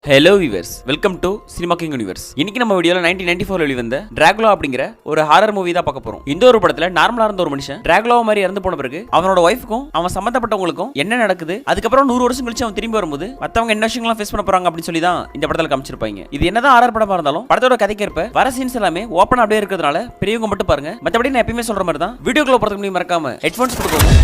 Hello viewers, welcome to cinema king universe. இன்னைக்கு நம்ம வீடியோல 1994 வெளிவந்த டிராகுலா அப்படிங்கிற ஒரு ஹாரர் மூவி தான் பார்க்க போறோம். இந்த ஒரு படத்துல நார்மலா இருந்த ஒரு மனுஷன் டிராகுலா மாதிரி இறந்து போன பிறகு அவனோட ஒய்ஃப்க்கும் அவன் சம்பந்தப்பட்டவங்களுக்கும் என்ன நடக்குது, அதுக்கப்புறம் 100 வருஷம் கழிச்சு அவன் திரும்பி வரும்போது மத்தவங்க என்ன விஷயங்கள்லாம் ஃபேஸ் பண்ண போறாங்க அப்படின்னு சொல்லி தான் இந்த படத்துல காமிச்சிருப்பாங்க. இது என்னதான் ஹாரர் படமா இருந்தாலும் படத்தோட கதைக்கேற்ப வர சீன்ஸ் எல்லாமே ஓப்பன் அப்படியே இருக்கிறதுனால பெரியவங்க மட்டும் பாருங்க. மத்தபடி நான் எப்பயுமே சொல்ற மாதிரி தான் வீடியோக்குள்ள போறதுக்கு முன்னாடி மறக்காம ஹெட்ஃபோன்ஸ் போட்டுக்கோங்க.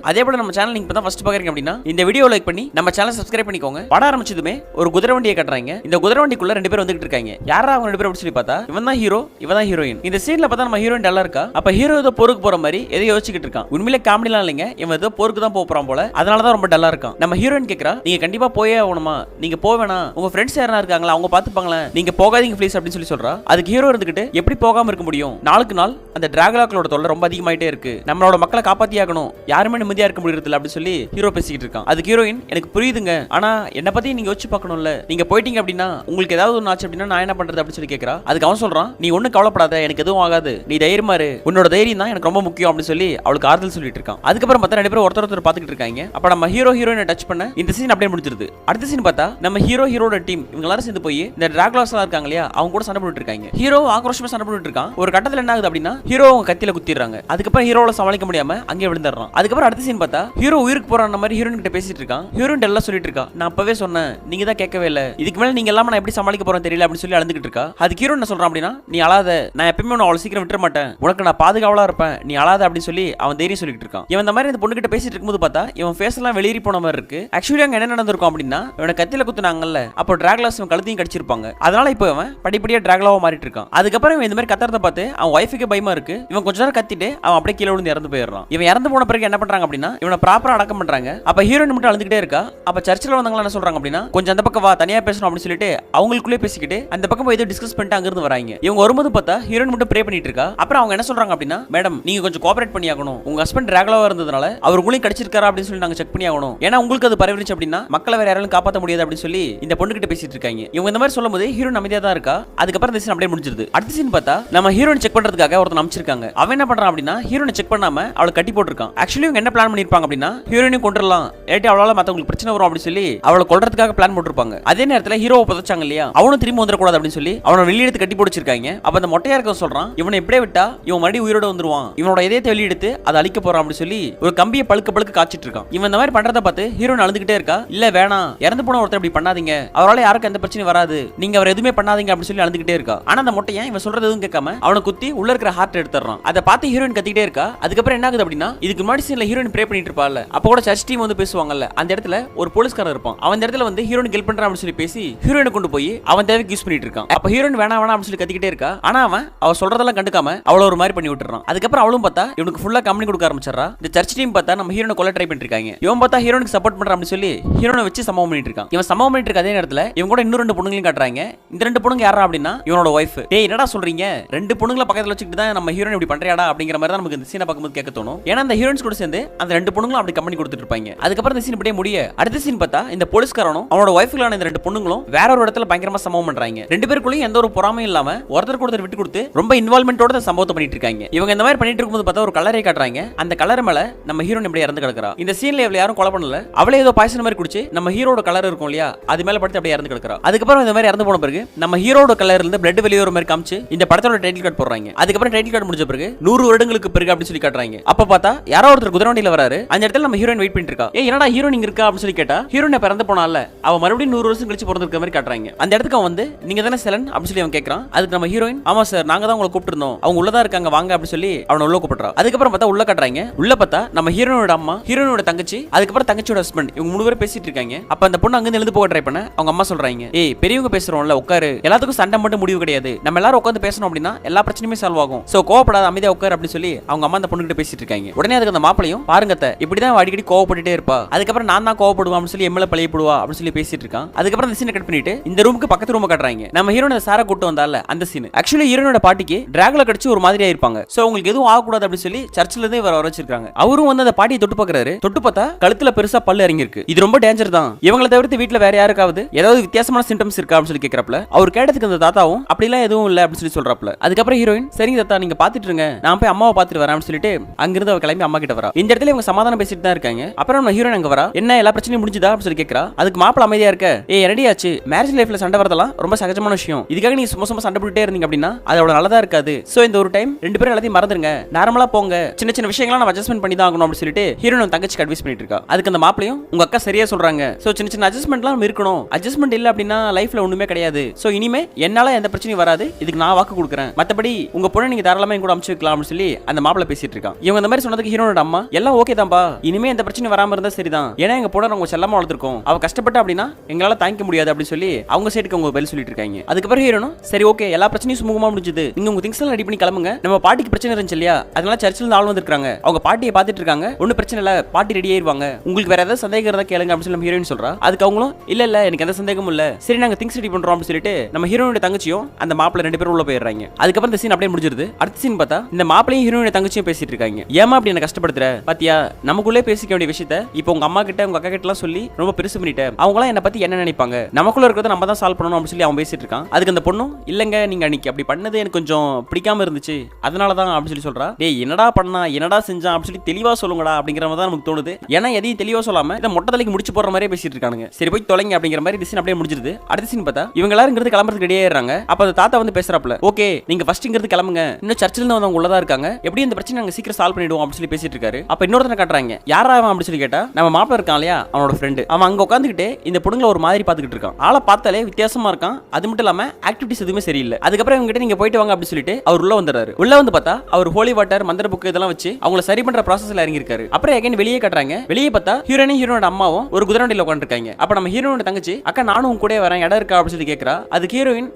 அதே போல நம்ம சேனல் நீங்க ஃபர்ஸ்ட் பாக்குறீங்க அப்படின்னா இந்த வீடியோ லைக் பண்ணி நம்ம சேனல் சப்ஸ்கிரைப் பண்ணிக்கோங்க. படம் ஆரம்பிச்சதுமே ஒரு குதிரை வண்டியை கட்டுறாங்க. இந்த குதிரை வண்டிக்குள்ள 2 பேர் வந்துட்டு இருக்காங்க. யாரா அவங்க 2 பேர் அப்படி சொல்லி பார்த்தா இவன் தான் ஹீரோ, இவன் தான் ஹீரோயின். இந்த சீன்ல பார்த்தா நம்ம ஹீரோயின் டல்லா இருக்கா. அப்ப ஹீரோ ஏதோ போருக்கு போற மாதிரி எதை யோசிச்சுட்டு இருக்கான். உண்மையிலே காமெடிலாம் இல்லைங்க, இவன் ஏதோ போருக்கு தான் போறான் போல, அதனால தான் ரொம்ப டல்லா இருக்கான். நம்ம ஹீரோயின் கேக்குறா, நீங்க கண்டிப்பா போயே ஆகணுமா, நீங்க போவேனா, உங்க ஃப்ரெண்ட்ஸ் யாரா இருக்காங்களா அவங்க பாத்துப்பாங்களா, நீங்க போகாதீங்க ப்ளீஸ் அப்படின்னு சொல்லி சொல்றா. அதுக்கு ஹீரோ இருந்துகிட்டு எப்படி போகாம இருக்க முடியும், நாளுக்கு நாள் அந்த டிராகுலாக்களோட தொல்லை ரொம்ப அதிகமாயிட்டே இருக்கு, நம்மளோட மக்களை காப்பாத்தி ஆகணும், யாருமே நிம்மதியா இருக்க முடியறது இல்ல சொல்லி ஹீரோ பேசிக்கிட்டு இருக்கான். அதுக்கு ஹீரோயின், எனக்கு புரியுதுங்க, ஆனா என்ன பத்தி நீங்க யோசிச்சு பார்க்கணும்ல, நீங்க போயிட்டீங்க அப்படின்னா உங்களுக்கு ஏதாவது ஒன்று ஆச்சு அப்படின்னா நான் என்ன பண்றது அப்படின்னு சொல்லி கேட்கறா. அதுக்கு அவன் சொல்றான், நீ ஒன்னும் கவலைப்படாத, எனக்கு எதுவும் ஆகாது, நீ தைரியமா இரு, உன்னோட தைரியம் தான் எனக்கு ரொம்ப முக்கியம் அப்படின்னு சொல்லி அவளுக்கு ஆறுதல் சொல்லிட்டு இருக்கான். அதுக்கப்புறம் பார்த்தா 2 பேரும் ஒருத்தர் பாத்துக்கிட்டு இருக்காங்க. அப்ப நம்ம ஹீரோயினை டச் பண்ண இந்த சீன் அப்படியே முடிஞ்சிருது. அடுத்த சீன் பார்த்தா நம்ம ஹீரோட டீம் இவங்க எல்லாரும் சேர்ந்து போய் இந்த டிராகுலாஸ் எல்லாம் இருக்காங்க இல்லையா, அவங்க கூட சண்டை போட்டுட்டு இருக்காங்க. ஹீரோ ஆக்ரோஷமா சண்டை போட்டுட்டு இருக்கான். ஒரு கட்டத்துல என்ன ஆகுது அப்படின்னா ஹீரோ அவங்க கத்தியில குத்திடுறாங்க. அதுக்கப்புறம் ஹீரோல சமாளிக்க முடியாம அங்கே விழுந்துடுறான். அதுக்கப்புறம் அடுத்த சீன் பார்த்தா ஹீரோ உயிருக்கு போற மாதிரி ஹீரோயின் கிட்ட பேசிட்டு இருக்கான். ஹீரோயின் எல்லாம் சொல்லிட்டு இருக்கா, நான் அப்பவே சொன்னேன், நீங்க தான் கேட்கவே இல்ல, இதுக்கு மேல நீங்க எல்லாம் நான் எப்படி சமாளிக்க போறேன் தெரியல அப்படின்னு சொல்லி அழுந்துகிட்டு இருக்கா. அதுக்கு ஹீரோ என்ன சொல்றான் அப்படின்னா, நீ அழாத, நான் எப்பவுமே உன்னை அவ்வளவு சீக்கிரம் விட்டுற மாட்டேன், உனக்கு நான் பாதுகாவலா இருப்பேன், நீ அழாத அப்படின்னு சொல்லி அவன் தைரியம் சொல்லிட்டு இருக்கான். இவன் இந்த மாதிரி இந்த பொண்ணு கிட்ட பேசிட்டு இருக்கும்போது பார்த்தா இவன் ஃபேஸ் எல்லாம் வெளியேறி போன மாதிரி இருக்கு. ஆக்சுவலி அங்க என்ன நடந்திருக்கும் அப்படின்னா, இவனை கத்தியில குத்துனாங்கல்ல, அப்போ டிராகுலாஸ் இவன் கழுத்தையும் கடிச்சிருப்பாங்க. அதனால இப்போ அவன் படிப்படியா டிராகுலாவா மாறிட்டு இருக்கான். அதுக்கப்புறம் இவன் இந்த மாதிரி கத்துறத பார்த்து அவன் ஒய்ஃபுக்கு பயமா இருக்கு. இவன் கொஞ்ச நேரம் கத்திட்டு அவன் அப்படியே கீழே விழுந்து இறந்து போயிடுறான். இவன் இறந்து போன பிறகு என்ன பண்றாங்க அப்படின்னா இவனை ப்ராப்பரா அடக்கம் பண்றாங்க. அப்ப ஹீரோயின் மட்டும் அழுதுகிட்டே இருக்கா. அப்ப சர்ச்சில் வந்தவங்க என்ன சொல்றாங்க அப்படின்னா, கொஞ்சம் அந்த பக்கம் வா, தனியா பேசணும் அப்படின்னு சொல்லிட்டு அவங்களுக்குள்ளே பேசிக்கிட்டு அந்த பக்கம் போய் ஏதோ டிஸ்கஸ் பண்ணிட்டு அங்க இருந்து வராங்க. இவங்க வரும்போது பார்த்தா ஹீரோயின் மட்டும் ப்ரே பண்ணிட்டு இருக்கா. அப்புறம் அவங்க என்ன சொல்றாங்க அப்படின்னா, மேடம் நீங்க கொஞ்சம் கோஆபரேட் பண்ணி ஆகணும், உங்க ஹஸ்பண்ட் டிராகுலாவா இருந்ததுனால அவர் உங்களையும் கடிச்சிருக்காரா அப்படின்னு சொல்லி நாங்க செக் பண்ணி ஆகணும், ஏன்னா உங்களுக்கு அது பரவிருச்சு அப்படின்னா மக்களை வேற யாராலும் காப்பாற்ற முடியாது அப்படின்னு சொல்லி இந்த பொண்ணு கிட்ட பேசிட்டு இருக்காங்க. இவங்க இந்த மாதிரி சொல்லும்போது ஹீரோயின் அமைதியா தான் இருக்கா. அதுக்கப்புறம் இந்த சீன் அப்படியே முடிஞ்சிருது. அடுத்த சீன் பார்த்தா நம்ம ஹீரோயின் செக் பண்றதுக்காக ஒருத்தன் அமைச்சிருக்காங்க. அவன் என்ன பண்றான் அப்படின்னா ஹீரோயின் செக் பண்ணாம அவளை கட்டி போட்டுருக்கான். ஆக்சுவலி இவங்க என்ன பிளான் பண்ணிருப்பாங்க அப்படின்னா ஹீரோயினையும் கொண்டுறலாம், ஏட்டி அவளால மத்தவங்களுக்கு பிரச்சனை வரும் அப்படின்னு சொல்லி அவளை கொல்றதுக்காக பிளான் போட்டுருப்பாங்க. அதே நேரத்துல ஹீரோவை புதைச்சாங்க இல்லையா, அவனும் திரும்பி வந்துடக்கூடாது அப்படின்னு சொல்லி அவனை வெளியெடுத்து கட்டி போட்டுச்சிருக்காங்க. அப்ப அந்த மொட்டையா இருக்க சொல்றான், இவனை எப்படியே விட்டா இவன் மறுபடியும் உயிரோட வந்துருவான், இவனோட இதயத்தை வெளியெடுத்து அதை அழிக்க போறான் அப்படின்னு சொல்லி ஒரு கம்பியை பழுக்க காய்ச்சிட்டு இருக்கான். இவன் இந்த மாதிரி பண்றதை பார்த்து ஹீரோயின் அழுதுகிட்டே இருக்கா. இல்ல வேணாம், இறந்து போன ஒருத்தர் இப்படி பண்ணாதீங்க, அவரால யாருக்கும் எந்த பிரச்சனையும் வராது, நீங்க அவர் எதுவுமே பண்ணாதீங்க அப்படின்னு சொல்லி அழுதுகிட்டே இருக்கா. ஆனா அந்த மொட்டையன் இவன் சொல்றது எதுவும் கேட்காம அவனை குத்தி உள்ள இருக்கிற ஹார்ட் எடுத்துறான். அதை பார்த்து ஹீரோயின் கத்திக்கிட்டே இருக்கா. அதுக்கப்புறம் என்ன ஆகுது அப்படின்னா, இதுக்கு முன்னாடி சீன்ல ஹீரோயின் ப்ரே பண்ணிட்டு இருப்பாள், அப்ப கூட சர்ச் டீம் வந்து பேசுவாங்கல்ல, அந்த இடத்துல ஒரு போலீஸ்காரர் இருப்பான். அவன் இடத்துல வந்து ஹீரோயின் ஹெல்ப் பண்றான் அப்படின்னு சொல்லி பேசி ஹீரோயினை கொண்டு போய் அவன் தேவைக்கு யூஸ் பண்ணிட்டு இருக்கான். அப்ப ஹீரோயின் வேணா அப்படின்னு சொல்லி கத்திக்கிட்டே இருக்கா. ஆனா அவ சொல்றதெல்லாம் கண்டுக்காம அவள ஒரு மாதிரி பண்ணி விட்டுறான். அதுக்கப்புறம் அவளும் பார்த்தா இவனுக்கு ஃபுல்லா கம்பெனி கொடுக்க ஆரம்பிச்சறா. இந்த சர்ச் டீம் பார்த்தா நம்ம ஹீரோனை கொல்ல ட்ரை பண்ணிட்டு இருக்காங்க. இவன் பார்த்தா ஹீரோனுக்கு சப்போர்ட் பண்றான் அப்படின்னு சொல்லி ஹீரோனை வச்சு சம்பவம் பண்ணிட்டு இருக்கான். இவன் சம்பவம் பண்ணிட்டு இருக்க அதே நேரத்துல இவன் கூட இன்னும் 2 பொண்ணுங்களையும் காட்டுறாங்க. இந்த 2 பொண்ணுங்க யாரா அப்படின்னா இவனோட ஒய்ஃப். டேய் என்னடா சொல்றீங்க, 2 பொண்ணுங்களை பக்கத்துல வச்சுக்கிட்டு தான் நம்ம ஹீரோயின் இப்படி பண்றியாடா அப்படிங்கிற மாதிரி தான் நமக்கு இந்த சீனை பார்க்கும்போது கேட்க தோணும். ஏன்னா அந்த ஹீரோயின்ஸ் கூட சேர்ந்து அந்த 2 பொண்ணுங்களும் அப்படி கம்பெனி கொடுத்துட்டு இருப்பாங்க. அதுக்கப்புறம் இந்த சீன் இப்படியே முடிய அடுத்த சீன் பார்த்தா இந்த போலீஸ்காரனும் அவனோட ஒய்ஃப்களான இந்த 2 பொண்ணுங்களும் வேற ஒரு இடத்துல பயங்கரமா சம்பவம் பண்றாங்க. 2 பேருக்குள்ளயும் எந்த ஒரு பொறாமையும் இல்லாம ஒருத்தருக்கு ஒருத்தர் விட்டு கொடுத்து ரொம்ப இன்வால்வ்மென்ட்டோட சம்பவத்தை பண்ணிட்டு இருக்காங்க. இவங்க இந்த மாதிரி பண்ணிட்டு இருக்கும்போது பார்த்தா ஒரு கலரை காட்டுறாங்க. அந்த கலர் மேல நம்ம ஹீரோயின் இப்படி இறந்து கிடக்குறா. இந்த சீன்ல இவளை யாரும் கொலை பண்ணல, அவளே ஏதோ பாய்சன் மாதிரி குடிச்சு நம்ம ஹீரோட கலர் இருக்கும் இல்லையா, அது மேல படுத்து அப்படியே இறந்து கிடக்குறா. அதுக்கப்புறம் இந்த மாதிரி இறந்து போன பிறகு நம்ம ஹீரோட கலர்ல இருந்து பிளட் வெளியே வர மாதிரி காமிச்சு இந்த படத்தோட டைட்டில் கார்டு போடுறாங்க. அதுக்கப்புறம் டைட்டில் கார்டு முடிஞ்ச பிறகு 100 வருடங்களுக்கு பிறகு அப்படி சொல்லி காட்டுறாங்க. அப்ப பார்த்தா யாரோ ஒருத்தர் குதிரை வண்டியில வராரு. அந்த இடத்துல நம்ம ஹீரோயின் வெயிட் பண்ணிட்டு இருக்கா. ஏய் என்னடா ஹீரோயின் இங்க இருக்கா அப்படின்னு சொல்லி கேட்டா ஹீரோயின் பிறந்து போனால அவ மறுபடியும் 100 வருஷம் கழிச்சு பிறந்திருக்க மாதிரி காட்டுறாங்க. அந்த இடத்துக்கு அவன் வந்து நீங்க தானே செலன் அப்படின்னு சொல்லி அவன் கேட்கறான். அதுக்கு நம்ம ஹீரோயின், ஆமா சார் நாங்க தான் உங்களை கூப்பிட்டுருந்தோம், அவங்க உள்ளதா இருக்காங்க வாங்க அப்படின்னு சொல்லி அவனை உள்ள கூப்பிடுறா. அதுக்கப்புறம் பார்த்தா உள்ள காட்டுறாங்க. உள்ள பார்த்தா நம்ம ஹீரோனோட அம்மா, ஹீரோனோட தங்கச்சி, அதுக்கப்புறம் தங்கச்சியோட ஹஸ்பண்ட், இவங்க 3 பேரும் பேசிட்டு இருக்காங்க. அப்ப அந்த பொண்ணு அங்க எழுந்து போக ட்ரை பண்ண அவங்க அம்மா சொல்றாங்க, ஏய் பெரியவங்க பேசுறோம்ல உட்காரு, எல்லாத்துக்கும் சண்டை மட்டும் முடிவு கிடையாது, நம்ம எல்லாரும் உட்காந்து பேசணும் அப்படின்னா எல்லா பிரச்சனையுமே சால்வ் ஆகும், சோ கோவப்படாத அமைதியா உட்காரு அப்படின்னு சொல்லி அவங்க அம்மா அந்த பொண்ணு கிட்ட பேசிட்டு இருக்காங்க. உடனே அதுக்கு அந்த மாப்பிளையும், பாருங்க இப்படிதான் அடிக்கடி கோவப்பட்டுட்டே இருப்பா, அதுக்கப்புறம் நான் தான் கோவப்படுவா அப்படின்னு சொல்லி எம்எல்ஏ பழைய போடுவா அப்படின்னு சொல்லி பேசிட்டு இருக்கான். அதுக்கப்புறம் இந்த சீனை கட் பண்ணிட்டு இந்த ரூமுக்கு பக்கத்து ரூம் காட்டுறாங்க. நம்ம ஹீரோனை சாரா கூட்டு வந்தால அந்த சீன். ஆக்சுவலி ஹீரோனோட பாட்டிக்கு டிராகுலா கடிச்சு ஒரு மாதிரியா இருப்பாங்க, சோ உங்களுக்கு எதுவும் ஆகக்கூடாது அப்படின்னு சொல்லி சர்ச்சில இருந்து வர வச்சிருக்காங்க. அவரும் வந்து அந்த பாட்டியை தொட்டு பாக்குறாரு. தொட்டு பார்த்தா கழுத்துல பெருசா பல்லு இறங்கி இருக்கு. இது ரொம்ப டேஞ்சர் தான், இவங்களை தவிர்த்து வீட்டுல வேற யாருக்காவது ஏதாவது வித்தியாசமான சிம்டம்ஸ் இருக்கா அப்படின்னு சொல்லி கேட்கறப்பல அவர் கேட்டதுக்கு அந்த தாத்தாவும் அப்படிலாம் எதுவும் இல்ல அப்படின்னு சொல்லி சொல்றாப்ல. அதுக்கப்புறம் ஹீரோயின், சரிங்க தாத்தா நீங்க பாத்துட்டு இருங்க, நான் போய் அம்மாவை பாத்துட்டு வரேன் அப்படின்னு சொல்லிட்டு அங்கிருந்து அவ கிளம்பி அம்மா கிட்ட வரா. இந்த இடத்துல இடத்துல இவங்க சமாதானம் பேசிட்டு தான் இருக்காங்க. அப்புறம் நம்ம ஹீரோயின் அங்க வரா, என்ன எல்லா பிரச்சனையும் முடிஞ்சுதா அப்படின்னு சொல்லி கேக்குறா. அதுக்கு மாப்பிள்ள அமைதியா இருக்க, ரெடி ஆச்சு, மேரேஜ் லைஃப்ல சண்டை வரதெல்லாம் ரொம்ப சகஜமான விஷயம், இதுக்காக நீ சும்மா சும்மா சண்டை போட்டுட்டே இருந்தீங்க அப்படின்னா அது அவ்வளவு நல்லதா இருக்காது. சோ இந்த ஒரு டைம் ரெண்டு பேரும் எல்லாத்தையும் மறந்துருங்க, நார்மலா போங்க, சின்ன சின்ன விஷயங்களை நம்ம அட்ஜஸ்ட்மெண்ட் பண்ணி தான் ஆகணும் அப்படின்னு சொல்லிட்டு ஹீரோயின் தங்கச்சிக்கு அட்வைஸ் பண்ணிட்டு இருக்கா. அதுக்கு அந்த மாப்பிளையும் உங்க அக்கா சரியா சொல்றாங்க, சோ சின்ன சின்ன அட்ஜஸ்ட்மெண்ட்லாம் இருக்கணும், அட்ஜஸ்ட்மெண்ட் இல்ல அப்படின்னா லைஃப்ல ஒண்ணுமே கிடையாது, சோ இனிமே என்னால எந்த பிரச்சனையும் வராது, இதுக்கு நான் வாக்கு கொடுக்குறேன், மத்தபடி உங்க பொண்ணை நீங்க தாராளமா கூட அனுப்பிச்சு வைக்கலாம் அப்படின்னு சொல்லி அந்த மாப்பிளை பேசிட்டு இருக்கான். இவங்க இந்த மாதிரி சொன்னதுக்கு ஹீரோனோட அம்மா எல்லாம் ஓகே தான்பா, இனிமே எந்த பிரச்சனையும் வராம இருந்தா சரிதான், ஏன்னா எங்க பொண்ணை அவங்க செல்லமா வளர்த்துருக்கோம், அவ கஷ்டப்பட்ட அப்படின்னா எங்களால தாங்கிக்க முடியாது அப்படின்னு சொல்லி அவங்க சைடுக்கு அவங்க பதில் சொல்லிட்டு இருக்காங்க. அதுக்கப்புறம் ஹீரோனும் சரி ஓகே எல்லா பிரச்சனையும் சுமூகமா முடிஞ்சது, நீங்க உங்க திங்ஸ் எல்லாம் ரெடி பண்ணி கிளம்புங்க, நம்ம பாட்டிக்கு பிரச்சனை இருந்துச்சு இல்லையா, அதனால சர்ச்சில் இருந்து ஆள் வந்திருக்காங்க, அவங்க பாட்டியை பார்த்துட்டு இருக்காங்க, ஒன்னும் பிரச்சனை இல்ல, பாட்டி ரெடி ஆயிருவாங்க, உங்களுக்கு வேற ஏதாவது சந்தேகம் இருந்தா கேளுங்க அப்படின்னு சொல்லி ஹீரோயின் சொல்றா. அதுக்கு அவங்களும் இல்ல எனக்கு எந்த சந்தேகமும் இல்ல, சரி நாங்க திங்ஸ் ரெடி பண்றோம் அப்படின்னு சொல்லிட்டு நம்ம ஹீரோனோட தங்கச்சியும் அந்த மாப்பிளை ரெண்டு பேரும் உள்ள போயிடுறாங்க. அதுக்கப்புறம் இந்த சீன் அப்படியே முடிஞ்சிருது. அடுத்த சீன் பார்த்தா இந்த மாப்பிளையும் ஹீரோனோட தங்கச்சியும் பேசிட்டு இருக்காங்க. ஏமா அப்படி என்ன கஷ்டப்படுத்துற, பாத்தியா நமக்குள்ளே பேசிக்க வேண்டிய விஷயத்தை இப்போ உங்க அம்மா கிட்ட உங்க அக்கா கிட்ட எல்லாம் சொல்லி ரொம்ப பெருசு பண்ணிட்டேன், அவங்க எல்லாம் என்ன பத்தி என்ன நினைப்பாங்க, நமக்குள்ள இருக்கிறத நம்ம தான் சால்வ் பண்ணணும் அப்படின்னு சொல்லி அவன் பேசிட்டு இருக்கான். அதுக்கு அந்த பொண்ணும் இல்லங்க நீங்க அன்னைக்கு அப்படி பண்ணது எனக்கு கொஞ்சம் பிடிக்காம இருந்துச்சு, அதனாலதான் அப்படின்னு சொல்லி சொல்றா. டேய் என்னடா பண்ணா என்னடா செஞ்சான் அப்படின்னு சொல்லி தெளிவா சொல்லுங்கடா அப்படிங்கிற மாதிரி தான் நமக்கு தோணுது. ஏன்னா எதையும் தெளிவா சொல்லாம இதை மொட்டை தலைக்கு முடிச்சு போற மாதிரியே பேசிட்டு இருக்கானுங்க. சரி போய் தொலைங்க அப்படிங்கிற மாதிரி இந்த சீன் அப்படியே முடிஞ்சிருது. அடுத்த சீன் பார்த்தா இவங்க எல்லாரும் இங்கிருந்து கிளம்புறதுக்கு ரெடியா இருக்காங்க. அப்ப அந்த தாத்தா வந்து பேசுறாப்ல, ஓகே நீங்க ஃபர்ஸ்ட் இங்கிருந்து கிளம்புங்க, இன்னும் சர்ச்சில் இருந்து வந்தவங்க உள்ளதா இருக்காங்க, எப்படி இந்த பிரச்சனை நாங்க சீக்கிரம் சால்வ் பண்ணிடுவோம் அப்படின்னு சொல்லி பேசிட்டு இருக்காரு. அப்ப இன்னொருத்தனை காட்டுறாங்க, யாரா அவன் அப்படின்னு சொல்லி கேட்டா நம்ம மாப்பிள்ள இருக்கான் இல்லையா அவனோட ஃப்ரெண்டு, அவன் அங்க உட்காந்துக்கிட்டு இந்த பொண்ணுங்களை ஒரு மாதிரி பாத்துக்கிட்டு இருக்கான், ஆளை பார்த்தாலே வித்தியாசமா இருக்கான், அது மட்டும் இல்லாம ஆக்டிவிட்டிஸ் எதுவுமே சரியில்லை. அதுக்கப்புறம் இவங்க கிட்ட நீங்க போயிட்டு வாங்க அப்படின்னு சொல்லிட்டு அவர் உள்ள வந்துறாரு. உள்ள வந்து பார்த்தா அவர் ஹோலி வாட்டர் மந்திர புக் இதெல்லாம் வச்சு அவங்கள சரி பண்ற ப்ராசஸ்ல இறங்கி இருக்காரு. அப்புறம் எகைன் வெளியே காட்டுறாங்க. வெளியே பார்த்தா ஹீரோனும் ஹீரோனோட அம்மாவும் ஒரு குதிரை வண்டியில உட்காந்துருக்காங்க. அப்ப நம்ம ஹீரோனோட தங்கச்சி அக்கா நானும் உங்க கூட வரேன் இடம் இருக்கா அப்படின்னு சொல்லி கேட்கறா. அதுக்கு ஹீரோயின்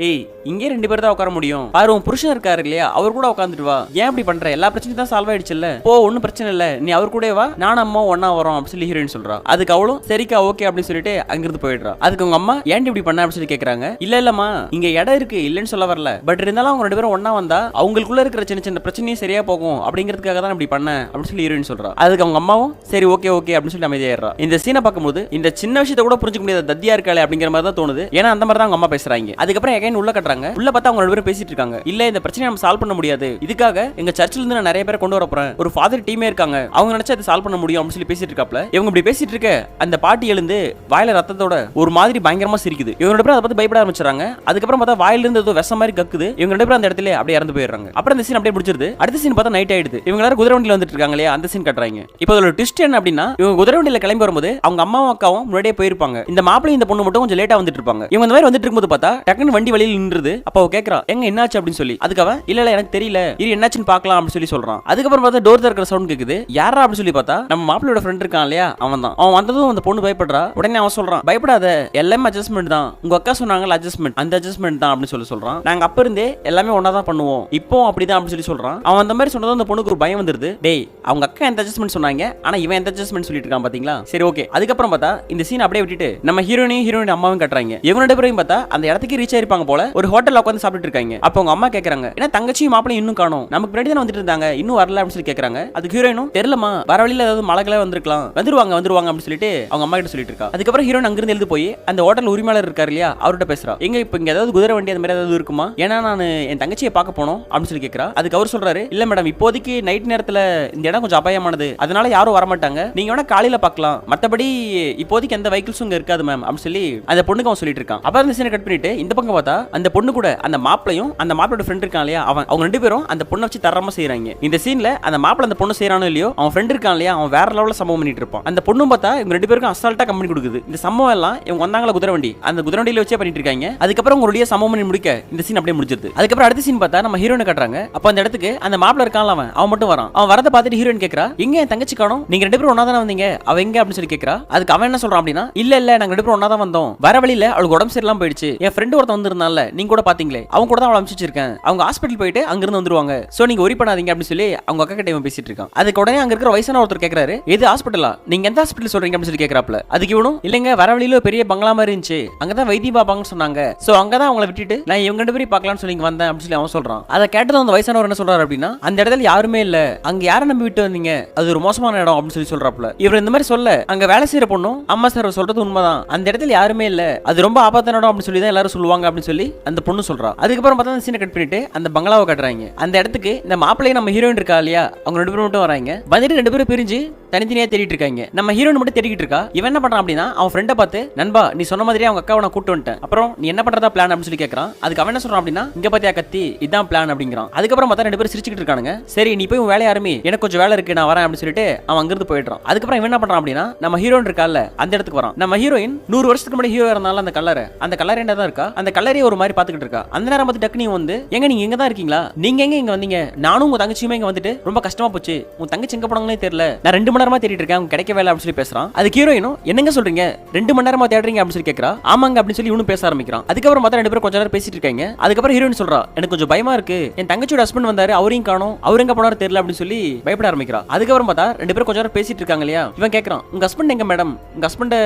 இங்கே ரெண்டு பேர் தான் உட்கார முடியும், பாரு உன் புருஷன் இருக்காரு இல்லையா அவர் கூட உட்காந்துட்டு வா, ஏன் அப்படி பண்ற, எல்லா பிரச்சனையும் தான் சால்வ் ஆயிடுச்சுல்ல, போ ஒன்னும் பிரச்சனை இல்ல, நீ அவர் கூட வா, நானும் அம்மா ஒன்னா வரோம் அப்படின்னு சொல்லி ஹீரோயின் சொல்றா. அதுக்கு அவளும் சரிக்கா ஓகே அப்படின்னு சொல்லிட்டு அங்கிருந்து போயிடுறா. அதுக்கு உங்க அம்மா ஏன் இப்படி பண்ண அப்படின்னு சொல்லி கேக்குறாங்க. இல்லம்மா இங்க இடம் இருக்கு இல்லன்னு சொல்ல வரல, பட் இருந்தாலும் அவங்க ரெண்டு பேரும் ஒன்னா வந்தா அவங்களுக்குள்ள இருக்கிற சின்ன சின்ன பிரச்சனையும் சரியா போகும் அப்படிங்கிறதுக்காக தான் இப்படி பண்ண அப்படின்னு சொல்லி ஹீரோயின் சொல்றா. அதுக்கு அவங்க அம்மாவும் சரி ஓகே ஓகே அப்படின்னு சொல்லி அமைதியாயிடுறா. இந்த சீனை பார்க்கும்போது இந்த சின்ன விஷயத்தை கூட புரிஞ்சுக்க முடியாத தத்தியா இருக்காளே அப்படிங்கிற மாதிரி தான் தோணுது. ஏன்னா அந்த மாதிரி தான் அவங்க அம்மா பேசுறாங்க. அதுக்கப்புறம் எகைன் உள்ள கட்டுறாங்க. உள்ள பார்த்தா அவங்க ரெண்டு பேரும் பேசிட்டு இருக்காங்க. இல்ல இந்த பிரச்சனையை நம்ம சால்வ் பண்ண முடியாது, இதுக்காக எங்க சர்ச்சில் இருந்து நான் நிறைய பேரை கொண்டு வர போறேன், ஒரு ஃபாதர் டீமே இருக்காங்க, அவங்க நினைச்சா அதை சால்வ் பண்ண முடியும் அப்படின்னு சொல்லி பேசிட்டு இருக்காப்ல. இவங்க இப்படி பேசிட்டு இருக்க அந்த பாட்டி எழுந்து வாயில ரத்தத்தோட ஒரு மாதிரி பயங்கரமா சிரிக்குது. இவங்க ரெண்டு பேரும் அதை பத்தி பயப்பட ஆரம்பிச்சாங்க. அதுக்கப்புறம் பார்த்தா வாயில இருந்து ஏதோ விஷம் மாதிரி கக்குது. இவங்க ரெண்டு பேரும் அந்த இடத்துல அப்படியே இறந்து போயிடுறாங்க. அப்புறம் இந்த சீன் அப்படியே முடிச்சிருது. அடுத்த சீன் பார்த்தா நைட் ஆயிடுது. இவங்க எல்லாரும் குதிரை வண்டியில வந்துட்டு இருக்காங்க இல்லையா, அந்த சீன் கட்டுறாங்க. இப்போ அதோட ட்விஸ்ட் என்ன அப்படின்னா இவங்க குதிரை வண்டியில கிளம்பி வரும்போது அவங்க அம்மாவும் அக்காவும் முன்னாடியே போயிருப்பாங்க. இந்த மாப்பிள்ளை இந்த பொண்ணு மட்டும் கொஞ்சம் லேட்டா வந்துட்டு இருப்பாங்க. இவங்க இந்த மாதிரி வந்துட்டு இருக்கும்போது பார்த்தா டக்குன்னு வண்டி வழியில் நின்றுது. அப்போ அவ கேக்குறா எங்க என்னாச்சு அப்படின்னு சொல்லி. அதுக்கு அவன் இல்ல எனக்கு தெரியல, இது என்னாச்சுன்னு பார்க்கலாம் அப்படின்னு சொல்லி சொல்றான். அதுக்கப்புறம் பார்த்தா டோர் திறக்கிற சவுண்ட் கேக்குது. யாரா அப்படின்னு சொல்லி பார்த்தா நம்ம மாப்பிள்ளையோட ஃப்ரெண்ட் இருக்கான் இல்லையா அவன் தான். அவன் வந்ததும் அந்த பொண்ணு பயப்படுறா. உடனே அவன் சொல்றான் பயப்படாத எல்லாமே அட்ஜஸ்ட்மெண்ட் தான், உங்க அக்கா சொன்னாங்கல்ல அட்ஜஸ்ட்மெண்ட், அந்த அட்ஜஸ்ட்மெண்ட் தான் அப்படின்னு சொல்லி சொல்றான். நாங்க அப்ப இருந்தே எல்லாமே ஒன்னா தான் பண்ணுவோம், இப்போ அப்படிதான் அப்படின்னு சொல்லி சொல்றான். அவன் அந்த மாதிரி சொன்னதும் அந்த பொண்ணுக்கு ஒரு பயம் வந்துருது. டேய் அவங்க அக்கா எந்த அட்ஜஸ்ட்மெண்ட் சொன்னாங்க, ஆனா இவன் எந்த அட்ஜஸ்ட்மெண்ட் சொல்லிட்டு இருக்கான் பாத்தீங்களா. சரி ஓகே. அதுக்கப்புறம் பார்த்தா இந்த சீன் அப்படியே விட்டுட்டு நம்ம ஹீரோயின் அம்மாவும் கட்டுறாங்க. இவங்க ரெண்டு பேரும் பார்த்தா அந்த இடத்துக்கு ரீச் ஆயிருப்பாங்க போல, ஒரு ஹோட்டல்ல உட்கார்ந்து சாப்பிட்டு இருக்காங்க. அப்ப அவங்க அம்மா கேக்குறாங்க ஏன்னா தங்கச்சியும் மாப்பிளையும் இன்னும் காணோம், நமக்கு பின்னாடி தான் வந்துட்டு இருந்தாங்க, இன்னும் வரல அப்படின்னு சொல்லி கேக்குறாங்க. அதுக்கு ஹீரோயினும் தெரியலமா, வர வழியில ஏதாவது மழைகளே வந்திருக்கலாம், வந்துருவாங்க அப்படின்னு சொல்லிட்டு அவங்க அம்மா கிட்ட சொல்லிட்டு இருக்கா. அதுக்கப்புறம் ஹீரோயின் அங்கிருந்து எழுந்து போய் அந்த ஹோட்டல் உரிமையாளர் இருக்காரு இல்லையா அவர்கிட்ட பேசுறா. எங்க இப்ப இங்க ஏதாவது குதிரை வண்டி அந்த மாதிரி ஏதாவது இருக்குமா, ஏன்னா நான் என் தங்கச்சியை பார்க்க போனோம் அப்படின்னு சொல்லி கேக்குறா. அதுக்கு அவர் சொல்றாரு இல்ல மேடம் இப்போதைக்கு நைட் நேரத்துல இந்த இடம் கொஞ்சம் அபாயமானது, அதனால யாரும் வர மாட்டாங்க, நீங்க வேணா காலையில பார்க்கலாம், மத்தபடி இப்போதைக்கு எந்த வெஹிக்கிள்ஸும் இங்க இருக்காது மேம் அப்படின்னு சொல்லி அந்த பொண்ணுக்கு அவன் சொல்லிட்டு இருக்கான். அப்புறம் அந்த சீனை கட் பண்ணிட்டு இந்த பக்கம் பார்த்தா அந்த பொண்ணு கூட அந்த மாப்பிளையும் அந்த மாப்பிளோட ஃப்ரெண்ட் இருக்கான் இல்லையா அவங்க ரெண்டு பேரும் அந்த பொண்ணை வச்சு தரமா செய்யறாங்க. இந்த சீன்ல அந்த மாப்பிள அந்த பொண்ணு செய்யறானோ இல்லையோ அவன் ஃப்ரெண்ட் இருக்கான் இல்லையா அவன் வேற லெவல்ல சம்பவம் பண்ணிட்டு இருப்பான். அந்த பொண்ணும் பார்த்தா இவங்க ரெண்டு பேருக்கும் அசால்ட்டா கம்பெனி கொடுக்குது. இந்த சம்பவம் எல்லாம் இவங்க வந்தாங்களா குதிரை வண்டி, அந்த குதிரை வண்டியில வச்சே பண்ணிட்டு இருக்காங்க. அதுக்கப்புறம் உங்களுடைய சம்பவம் பண்ணி முடிக்க இந்த சீன் அப்படியே முடிஞ்சிருது. அதுக்கப்புறம் அடுத்த சீன் பார்த்தா நம்ம ஹீரோனை காட்டுறாங்க. அப்ப அந்த இடத்துக்கு அந்த மாப்பிள இருக்கான்ல அவன் மட்டும் வரான். அவன் வரத பார்த்துட்டு ஹீரோயின் கேக்குறா எங்க என் தங்கச்சி காணோம், நீங்க ரெண்டு பேரும் ஒண்ணா தானே வந்தீங்க, அவ எங்க அப்படின்னு சொல்லி கேக்குறா. அதுக்கு அவன் என்ன சொல்றான் அப்படின்னா இல்ல நாங்க ரெண்டு பேரும் ஒண்ணா தான் வந்தோம், வர வழியில அவளுக்கு உடம்பு சரியில்லாம போயிடுச்சு, என் ஃப்ரெண்ட் ஒருத்தன் வந்திருந்தான்ல நீங்க கூட பாத்தீங்களே அவங்க கூட தான் அவளை அனுப்பிச்சிருக்கேன், அவங்க ஹாஸ்பிட்டல் போயிட்டு அங்கிருந்து வந்துருவாங்க, சோ நீங்க ஒரி பண்ணாதீங்க அப்படின்னு சொல்லி அவங்க அக்கா கிட்ட பேசிட்டு இருக்கான். அதுக்கு உடனே அங்க இருக்கிற வயசான ஒருத்தர் கேக்குறாரு எது ஹாஸ்பிட்டலா, நீங்க எந்த ஹாஸ்பிட்டல் சொல்றீங்க அப்படின்னு சொல்லி கேக்குறாப்ல. அதுக்கு இவனும் இல்லங்க வர வழியில பெரிய பங்களா மாதிரி இருந்துச்சு, அங்கதான் வைத்திய பாப்பாங்கன்னு சொன்னாங்க, சோ அங்கதான் அவங்கள விட்டுட்டு நான் இவங்க ரெண்டு பேரும் பார்க்கலாம்னு சொல்லி வந்தேன் அப்படின்னு சொல்லி அவன் சொல்றான். அதை கேட்டது அந்த வயசானவர் என்ன சொல்றாரு அப்படின்னா அந்த இடத்துல யாருமே இல்ல, அங்க யாரை நம்பி விட்டு வந்தீங்க, அது ஒரு மோசமான இடம் அப்படின்னு சொல்லி சொல்றாப்ல. இவர் இந்த மாதிரி சொல்ல அங்க வேலை செய்யற பொண்ணும் அம்மா சார் சொல்றது உண்மைதான், அந்த இடத்துல யாருமே இல்ல, அது ரொம்ப ஆபத்தான இடம் அப்படின்னு சொல்லி தான் எல்லாரும் சொல்லுவாங்க அப்படின்னு சொல்லி அந்த பொண்ணு சொல்றா. அதுக்கப்புறம் பார்த்தா அந்த சீனை கட் பண்ணிட்டு அந்த பங்களாவை கட்டுறாங்க. அந்த இடத்துக்கு இந்த மாப்பிள்ளையை நம்ம ஹீரோயின் இருக்கா இல்லையா அவங்க ரெண்டு பேரும் மட்டும் வராங்க. வந்துட்டு ரெண்டு பேரும் பிரிஞ்சு தனித்தனியா தேடிட்டு இருக்காங்க. நம்ம ஹீரோயின் மட்டும் தேடிட்டு இருக்கா. இவன் என்ன பண்றான் அப்படின்னா அவன் ஃப்ரெண்டை பார்த்து, நண்பா நீ சொன்ன மாதிரியே அவங்க அக்காவை நான் கூட்டு வந்துட்டேன், அப்புறம் நீ என்ன பண்றதா பிளான் அப்படின்னு சொல்லி கேட்கறான். அதுக்கு அவன் என்ன சொல்றான் அப்படின்னா, இங்க பாத்தியா கத்தி, இதான் பிளான் அப்படிங்கிறான். அதுக்கப்புறம் பார்த்தா ரெண்டு பேரும் சிரிச்சுக்கிட்டு இருக்கானுங்க. சரி நீ போய் வேலையை ஆரம்பி, எனக்கு கொஞ்சம் வேலை இருக்கு நான் வரேன் அப்படின்னு சொல்லிட்டு அவன் அங்கிருந்து போயிடுறான். அதுக்கப்புறம் இவன் என்ன பண்றான் அப்படின்னா நம்ம ஹீரோயின் இருக்கால அந்த இடத்துக்கு வரான். நம்ம ஹீரோயின் 100 வருஷத்துக்கு முன்னாடி ஹீரோ இருந்தாலும் அந்த கல்லறை தான் இருக்கா. அந்த கல்லறையை ஒரு மாதிரி பாத்துக்கிட்டு இருக்கா. அந்த நேரம் பார்த்து டக்கு நீ வந்து, எங்க நீங்க எங்க தான் இருக்கீங்களா, நீங்க எங்க இங்க வந்தீங்க, நானும் உங்க தங்கச்சியுமே இங்க வந்துட்டு ரொம்ப கஷ்டமா போச்சு, உன் தங்கச்சி எங்க போனாங்களே தெரியல, நான் 2 மணி நேரமா தேடிட்டு இருக்கேன், உங்க கிடைக்க வேலை அப்படின்னு சொல்லி பேசுறான். அதுக்கு ஹீரோயினும் என்னங்க சொல்றீங்க, 2 மணி நேரமா தேடுறீங்க அப்படின்னு சொல்லி கேட்கறா. ஆமாங்க அப்படின்னு சொல்லி இவனும் பேச ஆரம்பிக்கிறான். அதுக்கப்புறம் பார்த்தா ரெண்டு பேரும் கொஞ்ச நேரம் பேசிட்டு இருக்காங்க. அதுக்கப்புறம் ஹீரோயின் சொல்றா, எனக்கு கொஞ்சம் பயமா இருக்கு, என் தங்கச்சியோட ஹஸ்பண்ட் வந்தாரு, அவரையும் காணோம், அவர் எங்க போனாரு தெரியல அப்படின்னு சொல்லி பயப்பட ஆரம்பிக்கிறா. அதுக்கப்புறம் பார்த்தா ரெண்டு பேரும் கொஞ்ச நேரம் பேசிட்டு இருக்காங்க இல்லையா. இவன் கேட்கறான், உங்க ஹஸ்பண்ட் எங்க மேடம், உங்க ஹஸ்பண்ட்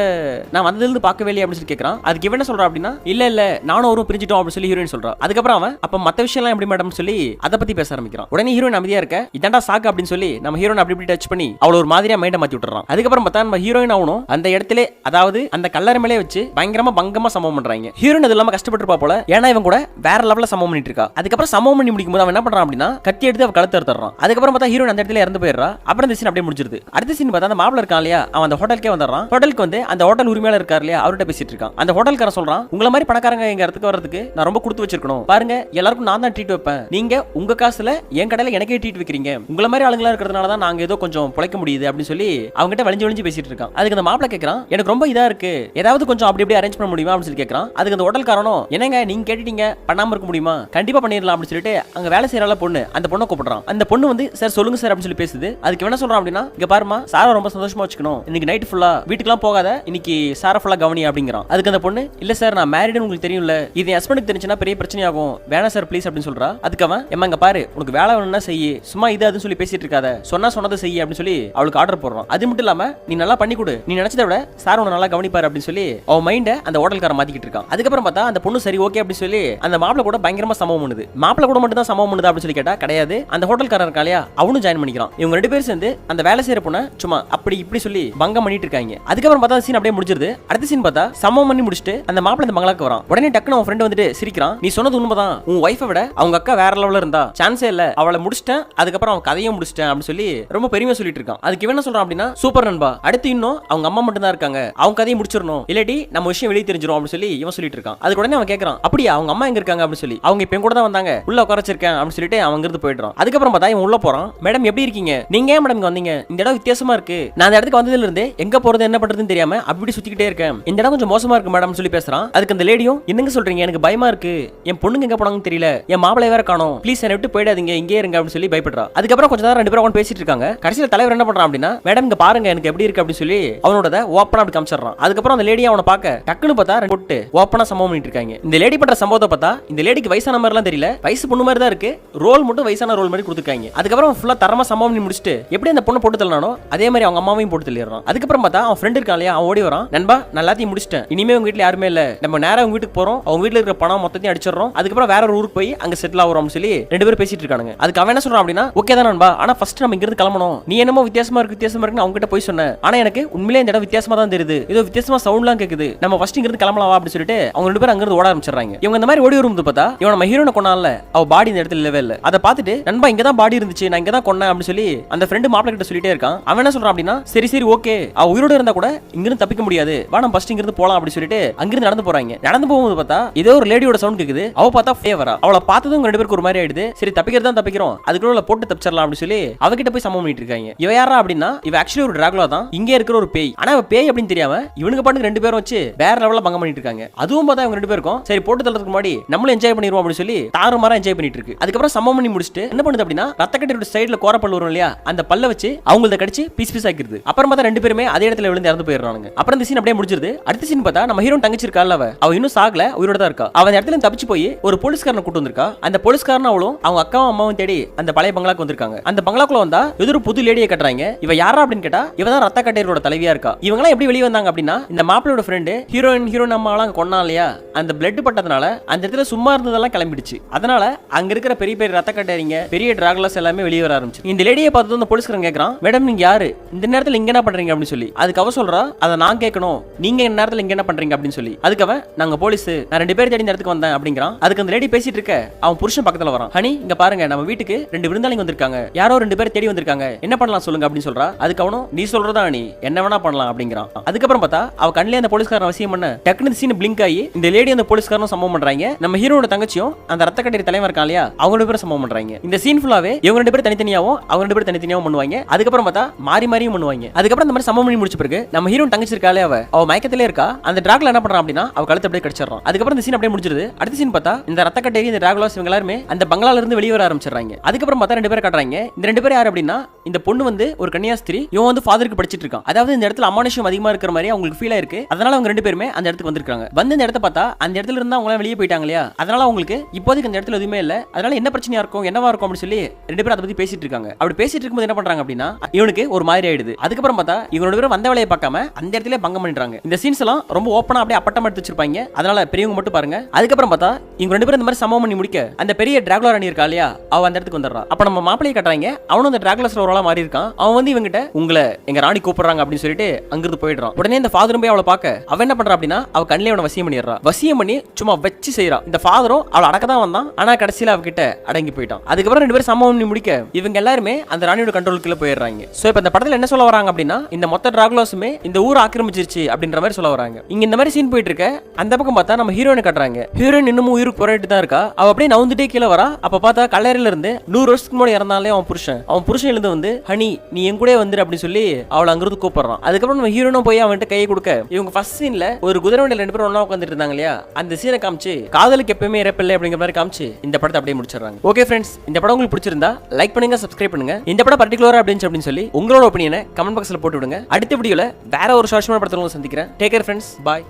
நான் வந்ததுல இருந்து பார்க்கவே இல்லையா அப்படின்னு சொல்லி கேட்கறான். அதுக்கு இவன் என்ன சொல்றா அப்படின்னா, இல்ல நானும் அவரும் பிரிஞ்சிட்டோம் அப்படின்னு சொல்லி ஹீரோயின் சொல்றா. அதுக்கப்புறம் அவன் அப்ப மத்த விஷயம் எல்லாம் எப்படி மேடம் சொல்லி அதை பத்தி பேச ஆரம்பிக்கிறான். உடனே ஹீரோயின் அமைதியா இருக்க, இதாண்டா சாக்கு அப்படின்னு சொல்லி நம்ம ஹீரோயின் அப்படி டச் பண்ணி அவள ஒரு மாதிரியா மைண்ட மாத்தி விட்டுறான். அதுக்கப்புறம் பார்த்தா நம்ம ஹீரோயின் ஆகணும் அந்த இடத்துல, அதாவது அந்த கல்லறை மேலே வச்சு பயங்கரமா பங்கமா சம்பவம் பண்றாங்க. ஹீரோயின் அது இல்லாம கஷ்டப்பட்டு போல, ஏன்னா இவன் கூட வேற லெவல்ல சம்பவம் பண்ணிட்டு இருக்கா. அதுக்கப்புறம் சம்பவம் பண்ணி முடிக்கும் போது அவன் என்ன பண்றான் அப்படின்னா கத்தி எடுத்து அவ கழுத்து அறுத்துறான். அதுக்கப்புறம் பார்த்தா ஹீரோயின் அந்த இடத்துல இறந்து போயிடுறா. அப்புறம் இந்த சீன் அப்படியே முடிஞ்சிருது. அடுத்த சீன் பார்த்தா அந்த மாப்பிள்ள இருக்கான் இல்லையா, அவன் அந்த ஹோட்டலுக்கே வந்துடுறான். ஹோட்டலுக்கு வந்து அந்த ஹோட்டல் உரிமையாளர் இருக்கார் இல்லையா, அவர்கிட்ட பேசிட்டு இருக்கான். அந்த ஹோட்டல்காரன் சொல்றான், உங்களை மாதிரி பணக்காரங்க எங்க இடத்துக்கு வரதுக்கு நான் ரொம்ப கொடுத்து வச்சிருக்கணும், பாருங்க எல்லாருக்கும் நான் தான் ட்ரீட் வைப்பேன், நீங்க உங்க காசுல என் கடையில எனக்கே ட்ரீட் வைக்கிறீங்க, உங்களை மாதிரி ஆளுங்களா இருக்கிறதுனால தான் நாங்க ஏதோ கொஞ்சம் பிழைக்க முடியுது அப்படின்னு சொல்லி அவங்ககிட்ட வழிஞ்சு பேசிட்டு இருக்கான். அதுக்கு அந்த மாப்பிள்ள கேட்கறான், எனக்கு ரொம்ப இதா இருக்கு, ஏதாவது கொஞ்சம் அப்படி அரேஞ்ச் பண்ண முடியுமா அப்படின்னு சொல்லி கேட்கறான். அதுக்கு அந்த ஹோட்டல்காரனும், என்னங்க நீங்க கேட்டுட்டீங்க பண்ணாம இருக்க முடியுமா, கண்டிப்பா பண்ணிடலாம் அப்படின்னு சொல்லிட்டு அங்க வேலை செய்யறால பொண்ணு அந்த பொண்ணை கூப்பிடுறான். அந்த பொண்ணு வந்து சார் சொல்லுங்க சார் அப்படின்னு சொல்லி பேசுது. அதுக்கு என்ன சொல்றான் அப்படின்னா, இங்க பாருமா சாரை ரொம்ப சந்தோஷமா வச்சுக்கணும், இன்னைக்கு நைட் ஃபுல்லா வீட்டுக்குலாம் போகாத, இன்னைக்கு சாரை ஃபுல்லா கவனி அப்படிங்கிறான். அதுக்கு அந்த பொண்ணு, இல்ல சார் நான் மேரிடுன்னு உங்களுக்கு தெரியும்ல, இது என் ஹஸ்பண்டுக்கு தெரிஞ்சுன்னா பெரிய பிரச்சனை ஆகும், வேணா சார் ப்ளீஸ் அப்படின்னு சொல்றா. அதுக்கு அவன், எம்மா இங்க பாரு உனக்கு வேலை வேணும்னா செய்யி, சும்மா இது அதுன்னு சொல்லி பேசிட்டு இருக்காத, சொன்னதை செய்யி அப்படின்னு சொல்லி அவளுக்கு ஆர்டர் போடுறான். அது மட்டும் இல்லாம நீ நல்லா பண்ணி கொடு, நீ நினைச்சதை விட சார் உன்னை நல்லா கவனிப்பாரு அப்படின்னு சொல்லி அவன் மைண்ட அந்த ஹோட்டல்காரன் மாத்திக்கிட்டு இருக்கான். அதுக்கப்புறம் பார்த்தா அந்த பொண்ணு சரி ஓகே அப்படின்னு சொல்லி அந்த மாப்பிள்ள கூட பயங்கரமா சம்பவம் பண்ணுது. மாப்பிள்ள கூட மட்டும் தான் சம்பவம் பண்ணுது அப்படின்னு சொல்லி கேட்டா கிடையாது, அந்த ஹோட்டல்காரன் இருக்காலையா அவனும் ஜாயின் பண்ணிக்கிறான். இவங்க ரெண்டு பேரும் சேர்ந்து அந்த வேலை செய்யற பொண்ணை சும்மா அப்படி இப்படி சொல்லி பங்கம் பண்ணிட்டு இருக்காங்க. அதுக்கப்புறம் பார்த்தா சீன் அப்படியே முடிஞ்சிருது. அடுத்த சீன் பார்த்தா சம்பவம் பண்ணி முடிச்சுட்டு அந்த மாப்பிள்ள இந்த பங்களாக்கு வரான். உடனே டக்குனு அவன் ஃப்ரெண்ட் வந்துட்டு சிரிக்கிறான், நீ சொன்னது உண்மைதான், உன் வைஃபை விட அவங்க அக்கா வேற லெவல்ல இருந்தா, சான்ஸே இல்ல, அவளை முடிச்சிட்டேன், அதுக்கப்புறம் அவன் கதையும் முடிச்சிட்டேன் அப்படின்னு சொல்லி ரொம்ப பெருமையா சொல்லிட்டு இருக்கான். அதுக்கு என்ன சொல்றான் அப்படின்னா, சூப்பர் நண்பா, அடுத்து இன்னும் அவங்க அம்மா மட்டும் தான் இருக்காங்க, அவங்க கதையை முடிச்சிடணும், இல்லாட்டி நம்ம விஷயம் வெளியே தெரிஞ்சிரும் அப்படின்னு சொல்லி இவன் சொல்லிட்டு இருக்கான். அதுக்கு உடனே அவன் கேட்கறான், அப்படியா அவங்க அம்மா எங்க இருக்காங்க அப்படின்னு சொல்லி, அவங்க இப்ப கூட தான் வந்தாங்க, உள்ள உட்காரச்சிருக்கேன் அப்படின்னு சொல்லிட்டு அவங்க இருந்து போயிடுறான். அதுக்கப்புறம் பார்த்தா இவன் உள்ள போறான். மேடம் எப்படி இருக்கீங்க, நீங்க ஏன் மேடம் இங்க வந்தீங்க, இந்த இடம் வித்தியாசமா இருக்கு, நான் அந்த இடத்துக்கு வந்ததுல இருந்து எங்க போறது என்ன பண்றதுன்னு தெரியாம அப்படி சுத்திக்கிட்டே இருக்கேன், இந்த இடம் கொஞ்சம் மோசமா இருக்கு மேடம் சொல்லி பேசுறான். அதுக்கு அந்த லேடியும், என்னங்க சொல்றீங்க, எனக்கு பயமா இருக்கு, என் பொண்ணுங்க எங்க போனாங்கன்னு தெரியல, என் மாப்பிளை வேற காணோம், ப்ளீஸ் என்னை விட்டு போயிடாதீங்க, இங்கே இருங்க அப்படின்னு சொல்லி பயப்படுறா. அதுக்கப்புறம் கொஞ்ச நேரம் ரெண்டு பேரும் அவங்க பேசிட்டு இருக்காங்க. கடைசியில் தலைவர் என்ன பண்றான் அப்படின்னா, மேடம் இங்க பாருங்க எனக்கு எப்படி இருக்கு அப்படின்னு சொல்லி அவனோட ஓப்பனா அப்படி காமிச்சிடறான். அதுக்கப்புறம் அந்த லேடியை அவனை பார்க்க டக்குன்னு பார்த்தா போட்டு ஓப்பனா சம்பவம் பண்ணிட்டு இருக்காங்க. இந்த லேடி பண்ற சம்பவத்தை பார்த்தா இந்த லேடிக்கு வயசான மாதிரி எல்லாம் தெரியல, வயசு பொண்ணு மாதிரி தான் இருக்கு, ரோல் மட்டும் வயசான ரோல் மாதிரி கொடுத்துருக்காங்க. அதுக்கப்புறம் ஃபுல்லா தரமா சம்பவம் பண்ணி முடிச்சுட்டு எப்படி அந்த பொண்ணு போட்டு தள்ளனானோ அதே மாதிரி அவங்க அம்மாவையும் போட்டு தள்ளிடுறான். அதுக்கப்புறம் பார்த்தா அவன் ஃப்ரெண்ட் இருக்கான் இல்லையா, அவன் ஓடி வரான், நண்பா நான் எல்லாத்தையும் முடிச்சிட்டேன், இனிமே உங்க வீட்டுல யாருமே இல்ல, நம்ம நேரா உங்க வீட்டுக்கு போறோம், அவங்க வீட்டுல இருக்கிற பணம் மொத்தத்தையும் அடிச்சிடறோம், அதுக்கப்புறம் வேற ஒரு ஊருக்கு போய் அங்க செட்டில் ஆகிறோம் சொல்லி ரெண்டு பேரும் பேசிட்டு இருக்காங்க. அதுக்கு அவன் என்ன சொல்றான் அப்படின்னா, ஓகே தான் நண்பா, ஆனா ஃபர்ஸ்ட் நம்ம இங்க இருந்து கிளம்பணும், நீ என்னமோ வித்தியாசமா இருக்குன்னு அவங்க கிட்ட போய் சொன்ன, ஆனா எனக்கு உண்மையிலே இந்த இடம் வித்தியாசமா தான் தெரியுது, ஏதோ வித்தியாசமா சவுண்ட்லாம் கேக்குது, நம்ம ஃபர்ஸ்ட் இங்க இருந்து கிளம்பலாம் அப்படின்னு சொல்லிட்டு அவங்க ரெண்டு பேரும் அங்க இருந்து ஓட ஆரம்பிச்சிடுறாங்க. இவங்க இந்த மாதிரி ஓடி வரும்போது பார்த்தா இவன் நம்ம ஹீரோனை கொன்னால அவ பாடி இந்த இடத்துல இல்லவே இல்ல. அதை பார்த்துட்டு நண்பா இங்க தான் பாடி இருந்துச்சு, நான் இங்க தான் கொன்னேன் அப்படின்னு சொல்லி அந்த ஃப்ரெண்ட் மாப்பிள்ளை கிட்ட சொல்லிட்டே இருக்கான். அவன் என்ன சொல்றான் அப்படின்னா, சரி சரி ஓகே, அவ உயிரோட இருந்தா கூட இங்க இருந்து தப்பிக்க முடியாது, வா நம்ம ஃபர்ஸ்ட் இங்க இருந்து போலாம் அப்படின்னு சொல்லிட்டு அங்கிருந்து நடந்து போறாங்க. நடந்து போகும்போது பார்த்தா ஏதோ ஒரு லேடியோட சவுண்ட் கேக்குது. அவ பார்த்தா ஃபேவரா, அவளை பார்த்ததும் ரெண்டு பேருக்கு ஒரு மாதிரி ஆயிடுது. சரி தப்பிக்கிறது தான் தப்பிக்கிறோம், அதுக்குள்ள போட்டு தப்பிச்சிடலாம் அப்படின்னு சொல்லி அவகிட்ட போய் சம்பவம் பண்ணிட்டு இருக்காங்க. இவ யாரா அப்படின்னா, இவ ஆக்சுவலி ஒரு டிராகுலா தான், இங்க இருக்கிற ஒரு பேய். ஆனா அவ பேய் அப்படின்னு தெரியாம இவனுக்கு பாட்டுக்கு ரெண்டு பேரும் வச்சு வேற லெவல்ல பங்கம் பண்ணிட்டு இருக்காங்க. அதுவும் பார்த்தா இவங்க ரெண்டு பேருக்கும் சரி போட்டு தள்ளதுக்கு முன்னாடி நம்மளும் என்ஜாய் பண்ணிடுவோம் அப்படின்னு சொல்லி தாறுமாறா என்ஜாய் பண்ணிட்டு இருக்கு. அதுக்கப்புறம் சம்பவம் பண்ணி முடிச்சுட்டு என்ன பண்ணுது அப்படின்னா, ரத்தக்கட்டையோட சைடுல கோரப்பல் வரும் இல்லையா, அந்த பல்ல வச்சு அவங்கள கடிச்சு பீஸ் பீஸ் ஆக்கிடுது. அப்புறம் பார்த்தா ரெண்டு பேருமே அதே இடத்துல விழுந்து இறந்து போயிடுறாங்க. அப்புறம் இந்த சீன் அப்படியே முடிஞ்சிருது. அடுத்த சீன் பார்த்தா நம்ம ஹீரோ தங்கச்சி இருக்கா, அவ இன்னும் சாகல, உயிரோட தான் இருக்கா. அவன் இடத்துல தப்பிச்சு போய் ஒரு போலீஸ்காரனை கூட்டு வந்திருக்கா. அந்த போலீஸ்காரன் அவளும் அவங்க அக்காவும் அம்மாவும் தேடி அந்த பழைய பங்களாக்கு வந்திருக்காங்க. அந்த பங்களாக்குள்ள வந்தா எதிர புது லேடியை கட்டுறாங்க. இவ யாரா அப்படின்னு கேட்டா, இவ தான் ரத்த கட்டையரோட தலைவியா இருக்கா. இவங்க எல்லாம் எப்படி வெளியே வந்தாங்க அப்படின்னா, இந்த மாப்பிளையோட ஃப்ரெண்ட் ஹீரோயின் அம்மாலாம் கொன்னா இல்லையா, அந்த பிளட் பட்டதுனால அந்த இடத்துல சும்மா இருந்ததெல்லாம் கிளம்பிடுச்சு. அதனால அங்க இருக்கிற பெரிய பெரிய ரத்த கட்டையரிங்க பெரிய டிராகுலர்ஸ் எல்லாமே வெளியே வர ஆரம்பிச்சு. இந்த லேடியை பார்த்து அந்த போலீஸ்காரன் கேட்கறான், மேடம் நீங்க யாரு, இந்த நேரத்துல இங்க என்ன பண்றீங்க அப்படின்னு சொல்லி. அதுக்கு அவ சொல்றா, அதை நான் கேட்கணும், நீங்க இந்த நேரத்துல இங்க என்ன பண்றீங்க அப்படின்னு சொல்லி. அதுக்கு அவன், நாங்க போலீஸ், நான் ரெண்டு பேர் தேடி இந்த இடத்துக்கு வந்தேன் அப்படிங்கிறான். அதுக்கு அந்த லேடி பேசிட்டு இருக்க அவன் புருஷன் பக்கத்துல வரான். ஹனி இங்க பாருங்க, நம்ம வீட்டுக்கு ரெண்டு விருந்தாளிங்க வந்திருக்காங்க, யாரோ ரெண்டு பேர் தேடி வந்திருக்காங்க, என்ன பண்ணலாம் சொல்லுங்க அப்படின்னு சொல்றா. அதுக்கு அவனும் நீ சொல்றதா நீ என்ன வேணா பண்ணலாம் அப்படிங்கிறான். அதுக்கப்புறம் பார்த்தா அவ கண்ணிலே அந்த போலீஸ்காரன் அவசியம் பண்ண டக்குனு சீன் பிளிங்க் ஆகி இந்த லேடி அந்த போலீஸ்காரனும் சம்பவம் பண்றாங்க. நம்ம ஹீரோட தங்கச்சியும் அந்த ரத்த கட்டரி தலைவர் இருக்கான் இல்லையா அவங்க ரெண்டு பேரும் சம்பவம் பண்றாங்க. இந்த சீன் ஃபுல்லாவே இவங்க ரெண்டு பேரும் தனித்தனியாவும் அவங்க ரெண்டு பேரும் தனித்தனியாவும் பண்ணுவாங்க. அதுக்கப்புறம் பார்த்தா மாறி மாறியும் பண்ணுவாங்க. அதுக்கப்புறம் இந்த மாதிரி சம்பவம் பண்ணி முடிச்ச பிறகு நம்ம ஹீரோ தங்கச்சி இருக்காளே அவ மயக்கத்திலே இருக்கா. அந்த டிராகுலா என்ன பண்றான் அப்படின்னா அவ கழுத்தை அப்படியே கடிச்சிடறான். அதுக்கப்புறம் இந்த சீன் அப்படியே முடிஞ்சிருது. அடுத்த சீன் பார்த்தா இந்த ரத்த கட்டரி இந்த டிராகுலாஸ் இவங்க எல்லாரும் அந்த பங்களால இருந்து வெளியே வர ஆரம்பிச்சிடுறாங்க. அதுக்கப்புறம் பார்த்தா ரெண்டு பேரும் காட்டுறாங்க. இந்த ரெண்டு பேரும் யார் அப்படின்னா இந்த பொண்ணு வந்து ஒரு கன்னியாஸ்திரி, இவன் வந்து ஃபாதருக்கு படிச்சிட்டு இருக்கான். அதாவது இந்த இடத்துல அமானுஷ்யம் அதிகமா இருக்கிற மாதிரி அவங்களுக்கு ஃபீல் ஆயிருக்கு. அதனால அவங்க ரெண்டு பேருமே அந்த இடத்துக்கு வந்திருக்காங்க. வந்து இந்த இடத்த பார்த்தா அந்த இடத்துல இருந்து அவங்க வெளியே போயிட்டாங்க இல்லையா, அதனால அவங்களுக்கு இப்போதைக்கு அந்த இடத்துல எதுவுமே இல்ல. அதனால என்ன பிரச்சனையா இருக்கும் என்னவா இருக்கும் அப்படின்னு சொல்லி ரெண்டு பேரும் அதை பத்தி பேசிட்டு இருக்காங்க. அப்படி பேசிட்டு இருக்கும்போது என்ன பண்றாங்க அப்படின்னா இவனுக்கு ஒரு மாதிரி ஆயிடுது. அதுக்கப்புறம் பார்த்தா இவங்க ரெண்டு பேரும் வந்த வேலையை பார்க்காம அந்த இடத்துல பங்கம் பண்ணிடுறாங்க. இந்த சீன்ஸ் எல்லாம் ரொம்ப ஓப்பனா அப்படியே அப்பட்டமா எடுத்து வச்சிருப்பாங்க. அதனால பெரியவங்க மட்டும் பாருங்க. அதுக்கப்புறம் பார்த்தா இவங்க ரெண்டு பேரும் இந்த மாதிரி சம்பவம் பண்ணி முடிக்க அந்த பெரிய டிராகுலா ராணி இருக்கா இல்லையா அவ அந்த இடத்துக்கு வந்துடுறா. அப்ப நம்ம மாப்பிளையை காட்டுறாங்க. அவனும் அந்த டிராகுலாஸ்ல ஒரு ஆளா மாறி இருக்கான். அவன் வந்து இவங்கிட்ட உங்களை எங்க ராணி கூப்பிடுறாங்க அப்படின்னு சொல்லிட்டு அங்கிருந்து போயிடுறான். உடனே இந்த ஃபாதரும் போய் அவளை பார்க்க அவ என்ன பண்றா அப்படின்னா அவ கண்ணிலே அவனை வசியம் பண்ணிடுறா. வசியம் பண்ணி சும்மா வச்சு செய்யறா. இந்த ஃபாதரும் அவளை அடக்க தான் வந்தான். ஆனா கடைசியில அவகிட்ட அடங்கி போயிட்டான். அதுக்கப்புறம் ரெண்டு பேரும் சம்பவம் பண்ணி முடிக்க இவங்க எல்லாருமே அந்த ராணியோட கண்ட்ரோலுக்குள்ள போயிடுறாங்க. சோ இப்ப இந்த படத்துல என்ன சொல்ல வராங்க அப்படின்னா இந்த மொத்த டிராகுலாஸுமே இந்த ஊரை ஆக்கிரமிச்சிருச்சு அப்படின்ற மாதிரி சொல்ல வராங்க. இங்க இந்த மாதிரி சீன் போயிட்டு இருக்க அந்த பக்கம் பார்த்தா நம்ம ஹீரோயினை காட்டுறாங்க. ஹீரோயின் இன்னமும் உயிருக்கு போராடிட்டு தான் இருக்கா. அவ அப்படியே நவுந்துட்டே கீழே வரா. அப்ப பார்த்தா கல்லறையில இருந்து 100 வருஷத்துக்கு முன்னாடி இறந்தாலே அவன் புருஷன் எழுந்து வந்து ஹனி நீ என் கூட வந்துரு அப்படின்னு சொல்லி அவளை அங்கிருந்து கூப்பிடுறான். அதுக்கப்புறம் நம்ம ஹீரோனும் போய் அவன்கிட்ட கையை கொடுக்க இவங்க ஃபர்ஸ்ட் சீன்ல ஒரு குதிரை வண்டியில ரெண்டு பேரும் ஒண்ணா உட்காந்துட்டு இருந்தாங்க இல்லையா அந்த சீனை காமிச்சு காதலுக்கு எப்பவுமே இறப்பில்லை அப்படிங்கிற மாதிரி காமிச்சு இந்த படத்தை அப்படியே முடிச்சிடறாங்க. ஓகே ஃப்ரெண்ட்ஸ், இந்த படம் உங்களுக்கு பிடிச்சிருந்தா லைக் பண்ணுங்க, சப்ஸ்கிரைப் பண்ணுங்க. இந்த படம் பர்டிகுலரா அப்படின்னு சொல்லி உங்களோட ஒப்பீனியனை கமெண்ட் பாக்ஸ்ல போட்டு விடுங்க. அடுத்த வீடியோல வேற ஒரு ஷார்ட்ஸ்மான படத்துல சந்திக்கிறேன். டேக் கேர் ஃப்ரெண்ட்ஸ், பாய்.